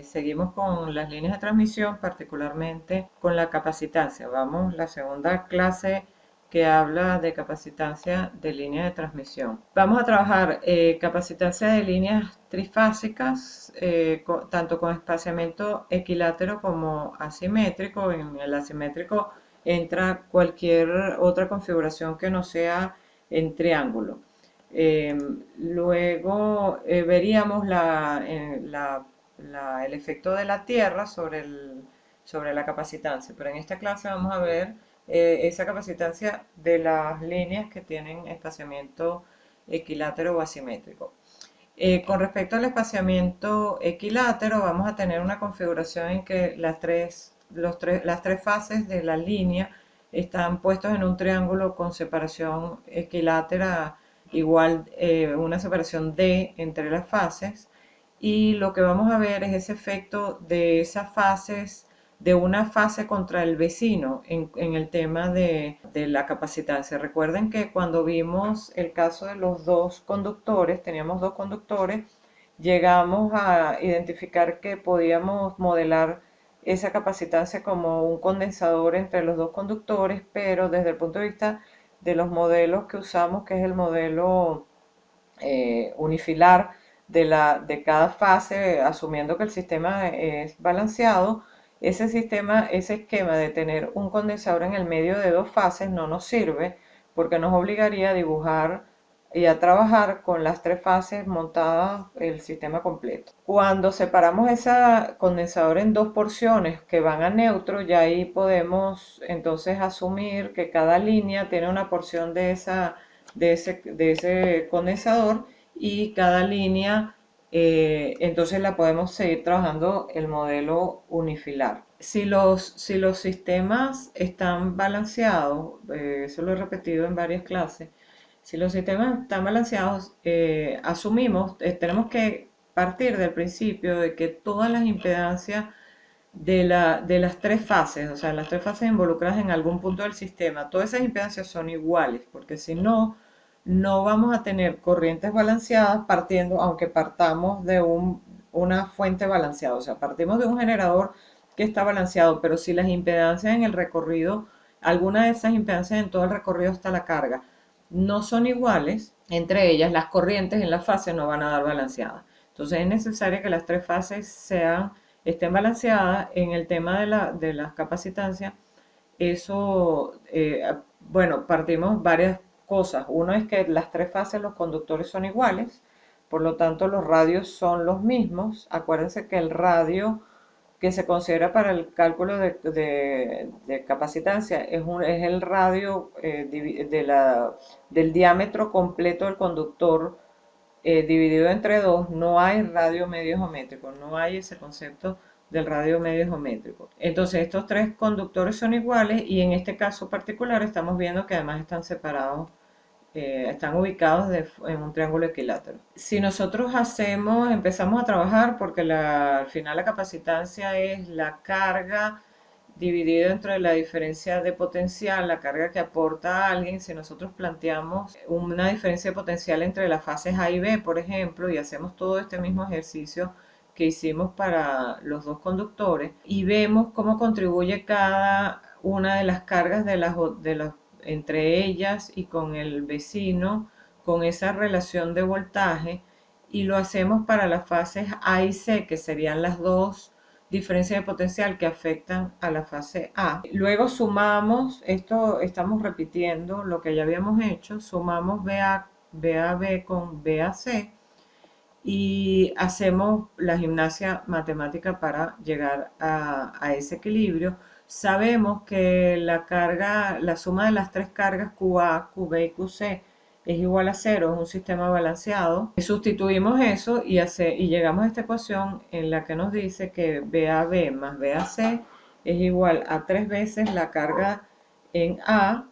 Seguimos con las líneas de transmisión, particularmente con la capacitancia. Vamos, la segunda clase que habla de capacitancia de línea de transmisión. Vamos a trabajar capacitancia de líneas trifásicas, tanto con espaciamiento equilátero como asimétrico. En el asimétrico entra cualquier otra configuración que no sea en triángulo. Eh, Luego veríamos el efecto de la Tierra sobre la capacitancia, pero en esta clase vamos a ver esa capacitancia de las líneas que tienen espaciamiento equilátero o asimétrico. Con respecto al espaciamiento equilátero, vamos a tener una configuración en que las tres fases de la línea están puestos en un triángulo con separación equilátera igual, una separación D entre las fases, y lo que vamos a ver es ese efecto de esas fases, de una fase contra el vecino en el tema de la capacitancia. Recuerden que cuando vimos el caso de los dos conductores, teníamos dos conductores, llegamos a identificar que podíamos modelar esa capacitancia como un condensador entre los dos conductores, pero desde el punto de vista de los modelos que usamos, que es el modelo unifilar de cada fase, asumiendo que el sistema es balanceado, ese sistema, ese esquema de tener un condensador en el medio de dos fases no nos sirve porque nos obligaría a dibujar y a trabajar con las tres fases montadas el sistema completo. Cuando separamos ese condensador en dos porciones que van a neutro, ya ahí podemos entonces asumir que cada línea tiene una porción de ese condensador, y cada línea entonces la podemos seguir trabajando el modelo unifilar. Si los sistemas están balanceados, eso lo he repetido en varias clases, si los sistemas están balanceados, asumimos, tenemos que partir del principio de que todas las impedancias de las tres fases, o sea, las tres fases involucradas en algún punto del sistema, todas esas impedancias son iguales, porque si no, no vamos a tener corrientes balanceadas partiendo, aunque partamos de una fuente balanceada, o sea, partimos de un generador que está balanceado, pero si las impedancias en el recorrido, alguna de esas impedancias en todo el recorrido hasta la carga, no son iguales, entre ellas las corrientes en la fase no van a dar balanceadas. Entonces es necesario que las tres fases estén balanceadas. En el tema de las capacitancias. Eso, bueno, partimos varias cosas. Uno es que las tres fases, los conductores son iguales, por lo tanto los radios son los mismos. Acuérdense que el radio que se considera para el cálculo de capacitancia es el radio del diámetro completo del conductor dividido entre dos. No hay radio medio geométrico, no hay ese concepto del radio medio geométrico. Entonces estos tres conductores son iguales, y en este caso particular estamos viendo que además están separados, están ubicados en un triángulo equilátero. Si nosotros empezamos a trabajar, porque al final la capacitancia es la carga dividido entre la diferencia de potencial, la carga que aporta a alguien. Si nosotros planteamos una diferencia de potencial entre las fases A y B, por ejemplo, y hacemos todo este mismo ejercicio que hicimos para los dos conductores, y vemos cómo contribuye cada una de las cargas entre ellas y con el vecino, con esa relación de voltaje, y lo hacemos para las fases A y C, que serían las dos diferencias de potencial que afectan a la fase A. Luego sumamos, esto estamos repitiendo lo que ya habíamos hecho, sumamos BA con BAC y hacemos la gimnasia matemática para llegar a ese equilibrio. Sabemos que la suma de las tres cargas QA, QB y QC es igual a cero, es un sistema balanceado. Sustituimos eso y llegamos a esta ecuación en la que nos dice que BAB más BAC es igual a 3 veces la carga en A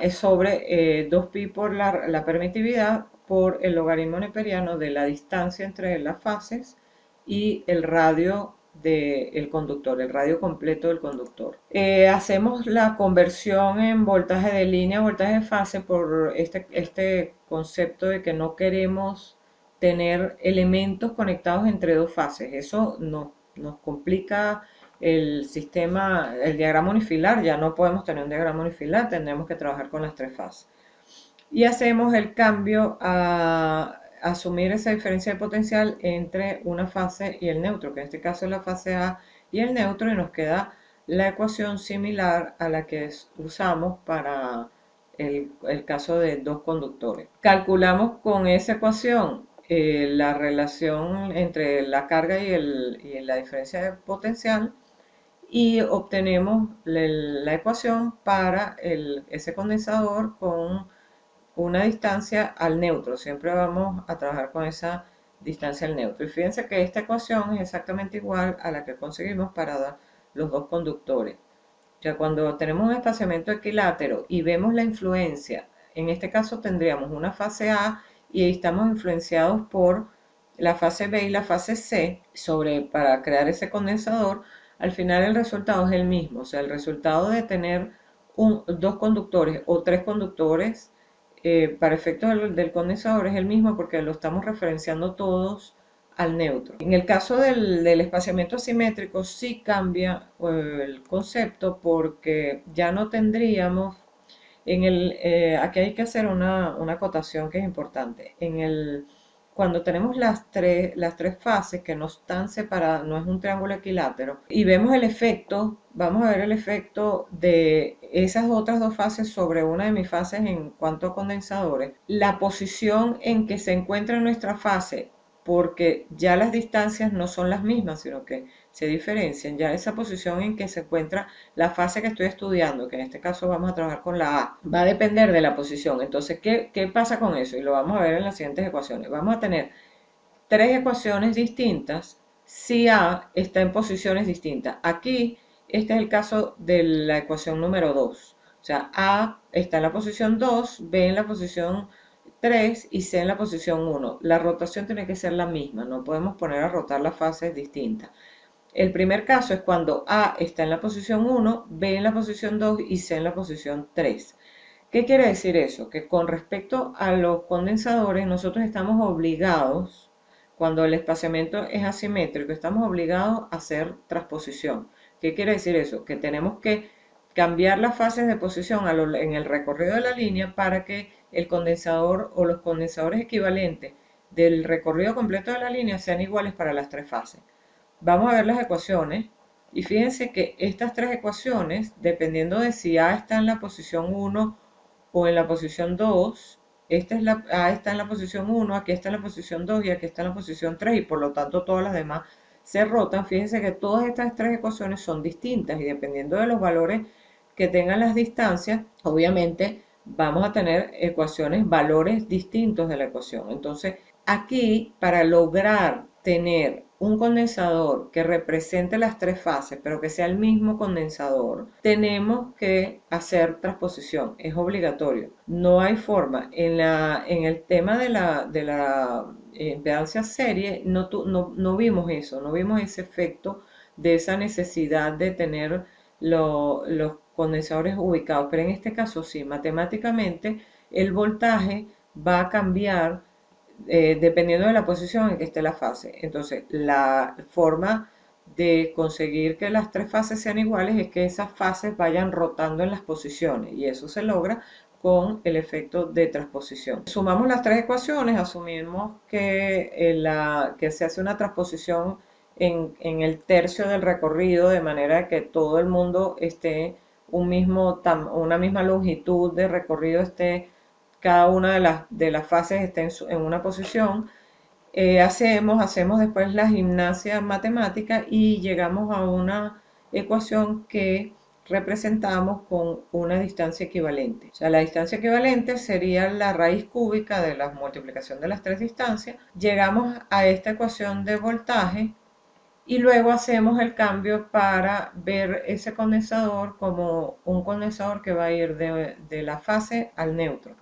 es sobre 2pi por la permitividad por el logaritmo neperiano de la distancia entre las fases y el radio del conductor, el radio completo del conductor. Hacemos la conversión en voltaje de línea, voltaje de fase, por este concepto de que no queremos tener elementos conectados entre dos fases. Eso nos complica el sistema, el diagrama unifilar. Ya no podemos tener un diagrama unifilar, tendremos que trabajar con las tres fases. Y hacemos el cambio a asumir esa diferencia de potencial entre una fase y el neutro, que en este caso es la fase A y el neutro, y nos queda la ecuación similar a la que usamos para el caso de dos conductores. Calculamos con esa ecuación la relación entre la carga y la diferencia de potencial y obtenemos la ecuación para ese condensador con una distancia al neutro. Siempre vamos a trabajar con esa distancia al neutro. Y fíjense que esta ecuación es exactamente igual a la que conseguimos para los dos conductores. Ya cuando tenemos un espaciamiento equilátero y vemos la influencia, en este caso tendríamos una fase A y ahí estamos influenciados por la fase B y la fase C para crear ese condensador. Al final el resultado es el mismo, o sea, el resultado de tener dos conductores o tres conductores para efectos del condensador es el mismo porque lo estamos referenciando todos al neutro. En el caso del espaciamiento asimétrico sí cambia el concepto porque ya no tendríamos, aquí hay que hacer una acotación que es importante. Cuando tenemos las tres fases que no están separadas, no es un triángulo equilátero, y vemos el efecto, vamos a ver el efecto de esas otras dos fases sobre una de mis fases en cuanto a condensadores, la posición en que se encuentra nuestra fase, porque ya las distancias no son las mismas, sino que se diferencian, ya esa posición en que se encuentra la fase que estoy estudiando, que en este caso vamos a trabajar con la A, va a depender de la posición. Entonces, ¿qué pasa con eso? Y lo vamos a ver en las siguientes ecuaciones. Vamos a tener tres ecuaciones distintas si A está en posiciones distintas. Aquí, este es el caso de la ecuación número 2. O sea, A está en la posición 2, B en la posición 3 y C en la posición 1. La rotación tiene que ser la misma, no podemos poner a rotar las fases distintas. El primer caso es cuando A está en la posición 1, B en la posición 2 y C en la posición 3. ¿Qué quiere decir eso? Que con respecto a los condensadores, nosotros estamos obligados, cuando el espaciamiento es asimétrico, estamos obligados a hacer transposición. ¿Qué quiere decir eso? Que tenemos que cambiar las fases de posición en el recorrido de la línea para que el condensador o los condensadores equivalentes del recorrido completo de la línea sean iguales para las tres fases. Vamos a ver las ecuaciones y fíjense que estas tres ecuaciones, dependiendo de si A está en la posición 1 o en la posición 2, A está en la posición 1, aquí está en la posición 2 y aquí está en la posición 3 y por lo tanto todas las demás se rotan. Fíjense que todas estas tres ecuaciones son distintas y dependiendo de los valores que tengan las distancias, obviamente vamos a tener valores distintos de la ecuación. Entonces, aquí para lograr tener un condensador que represente las tres fases, pero que sea el mismo condensador, tenemos que hacer transposición, es obligatorio. No hay forma. En el tema de la impedancia serie no vimos eso, no vimos ese efecto de esa necesidad de tener los condensadores ubicados, pero en este caso sí, matemáticamente el voltaje va a cambiar dependiendo de la posición en que esté la fase. Entonces, la forma de conseguir que las tres fases sean iguales es que esas fases vayan rotando en las posiciones y eso se logra con el efecto de transposición. Sumamos las tres ecuaciones, asumimos que se hace una transposición en el tercio del recorrido de manera que todo el mundo esté una misma longitud de recorrido esté cada una de las fases está en una posición, hacemos después la gimnasia matemática y llegamos a una ecuación que representamos con una distancia equivalente. O sea, la distancia equivalente sería la raíz cúbica de la multiplicación de las tres distancias. Llegamos a esta ecuación de voltaje y luego hacemos el cambio para ver ese condensador como un condensador que va a ir de la fase al neutro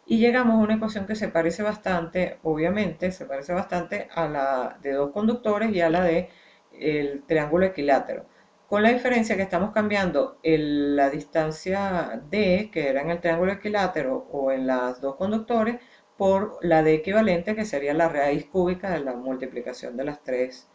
y llegamos a una ecuación que se parece bastante, obviamente, se parece bastante a la de dos conductores y a la de el triángulo equilátero. Con la diferencia que estamos cambiando la distancia D, que era en el triángulo equilátero o en las dos conductores, por la D equivalente, que sería la raíz cúbica de la multiplicación de las tres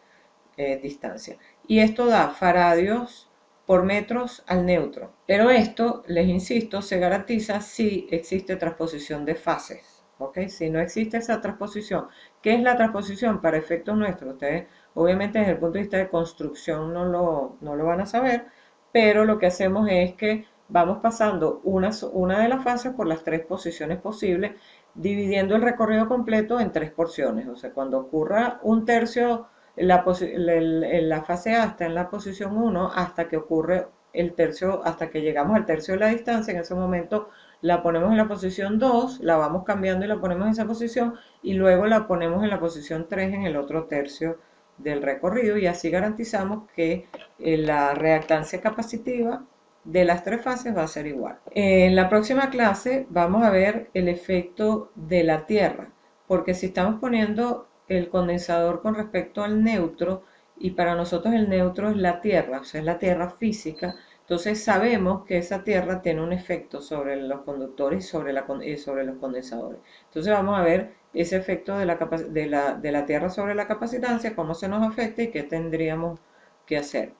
distancias. Y esto da faradios por metros al neutro. Pero esto, les insisto, se garantiza si existe transposición de fases. ¿Ok? Si no existe esa transposición, ¿qué es la transposición para efectos nuestros? Ustedes, obviamente, desde el punto de vista de construcción no lo van a saber, pero lo que hacemos es que vamos pasando una de las fases por las tres posiciones posibles, dividiendo el recorrido completo en tres porciones. O sea, cuando ocurra un tercio, la fase A está en la posición 1 hasta que ocurre el tercio, hasta que llegamos al tercio de la distancia. En ese momento la ponemos en la posición 2, la vamos cambiando y la ponemos en esa posición, y luego la ponemos en la posición 3 en el otro tercio del recorrido, y así garantizamos que la reactancia capacitiva de las tres fases va a ser igual. En la próxima clase vamos a ver el efecto de la tierra, porque si estamos poniendo el condensador con respecto al neutro, y para nosotros el neutro es la tierra, o sea, es la tierra física, entonces sabemos que esa tierra tiene un efecto sobre los conductores y sobre los condensadores. Entonces vamos a ver ese efecto de la tierra sobre la capacitancia, cómo se nos afecta y qué tendríamos que hacer.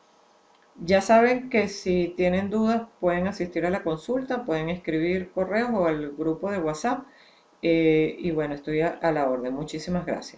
Ya saben que si tienen dudas pueden asistir a la consulta, pueden escribir correos o al grupo de WhatsApp. Y bueno, estoy a la orden. Muchísimas gracias.